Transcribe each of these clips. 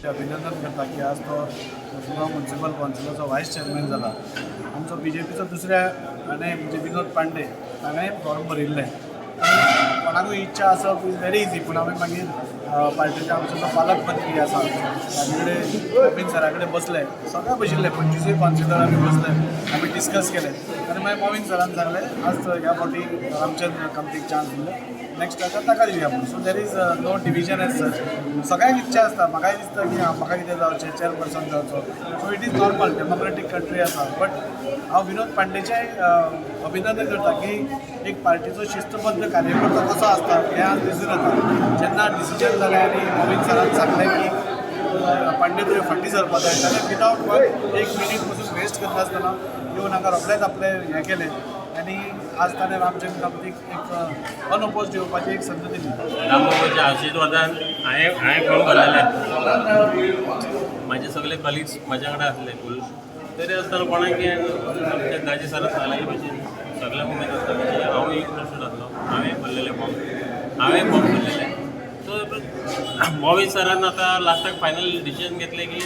अभिनंदन करता की आज तो गोवा म्युनिसिपल कावन्सिलाचो वायस चेअरमॅन जाला. आमचो BJPचो दुसऱ्या आनी म्हणजे विनोद पांडे ताणें फॉर्म भरिल्लें. कोणाकूय इच्छा आसप इज व्हेरी इजी, पूण हांवें मागीर पार्टीचे आमचो जो पालक मंत्री आसा ताजे कडेन मोमीन सरा कडेन बसले, सगळे बशिल्ले 25 कावन्सिलर आमी बसले, आमी डिस्कस केले आनी मागीर मोमीन सरान सांगलें आज ह्या फावटी रामचंद्र कामतीक चान्स दिले, नेक्स्ट ताका दिवया म्हणून. So there is no division as such. सगळ्यांक इच्छा आसता, म्हाकाय दिसता की म्हाका कितें जावचें, चेअरपर्सन जावचो. So it is normal, democratic country आसा. बट हांव विनोद पांडेचें अभिनंदन करता की एक पार्टीचो शिस्तबद्ध कार्यकर्तो कसो आसता हें आज दिसून येता. जेन्ना डिसिजन जालें आनी मोमीन सरान सांगलें की पांडे तुवें फाटीं सरपा जाय, जाल्यार विदावट एक मिनीट पसून वेस्ट करनासतना येवन हांगा रोखडेंच आपलें हें केलें आनी आज ताणें रामचंद्र कामतीक एक अनअपोज्ड येवपाची एक संद दिली. रामबाबाच्या आशिर्वादान हांवें फॉर्म भरलेलें. म्हाजे सगळे कलिग्स म्हाज्या कडेन आसले फूल. तरी आसतना कोणाक आमच्या दाजी सरान सांगले की भशेन सगळ्यांक उमेद आसता की हांवूय इंट्रस्टेड आसलो. हांवें भरलेलें फॉर्म भरलेलें. सो मोवीन सरान आतां लास्टाक फायनल डिसिजन घेतलें की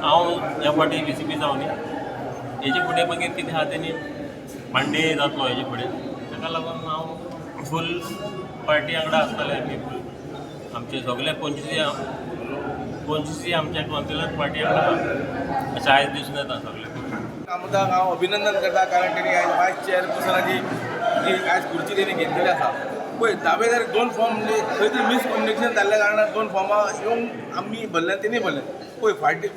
हांव ह्या फावटी BCP जावं न्ही, हेजे फुडें मागीर कितें आहा तेणी पांडे जातलो हेजे फुडें. ताका लागून हांव फूल पार्टी वांगडा आसतलें. आमी फूल आमचे सगळे 25 आमच्या कावन्सिलर पार्टी वांगडा अशें आयज दिसून येता सगळे. कामताक हांव अभिनंदन करता, कारण तेणी आयज वायस चेअरपर्सनाची जी आयज खुर्ची तेणी घेतलेली आसा. पळय दावेदार 2 फॉर्म म्हणजे खंय तरी मिसकम्युनिकेशन जाल्ल्या कारणान 2 फॉर्मां येवंक आमी भरले तेणी भरले. पळय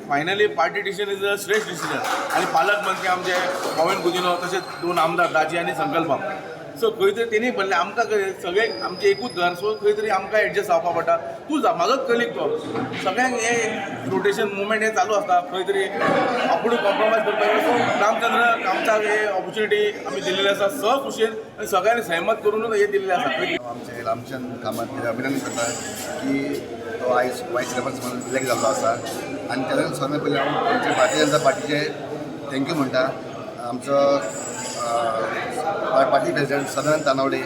finally party decision is a श्रेष्ठ डिसिजन आनी पालक मंत्री आमचे मोमीन गुदिनो तशेंच 2 आमदार दाजी आनी संकल्पा. सो खंय तरी तेणी भरले. आमकां सगळे आमचें एकूच घर, सो खंय तरी आमकां एडजस्ट जावपा पडटा. तूं म्हाजोच कलीग तो, सगळ्यांक हे रोटेशन मुवमेंट हे चालू आसता. खंय तरी आपूण कॉम्प्रोमायज करपाक. सो रामचंद्र कामताक हे ऑपॉर्च्युनिटी आमी दिल्लेली आसा खुशेन आनी सगळ्यांनी सहमत करूनच हे दिल्लें आसा. आमचे रामचंद्र कामत अभिनंदन करता की तो आयज वायस चेअरपर्सन म्हणून इलेक्ट जाल्लो आसा. आनी तेन्ना सगळ्यां पयलीं हांव आमचे भारतीय जनता पार्टीचे थँक्यू म्हणटा. आमचो पार्टी प्रेसिडेंट सदानंद तानावडे,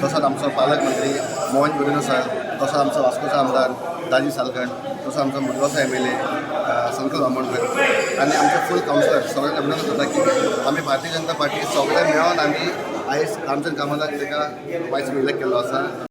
तसोच आमचो पालक मंत्री मोहन गुदिनो सर, तसोच आमचो वास्कोचो आमदार दाजी सालकण, तसोच आमचो मुडगांवचो MLA संकल्प आमोणकर आनी आमचे फूल कावन्सिलर सगळ्यांक अभिनंदन करता की आमी भारतीय जनता पार्टी सगळे मेळोन आमी आयज रामचंद्र कामताक ताका वायस इलेक्ट केल्लो आसा.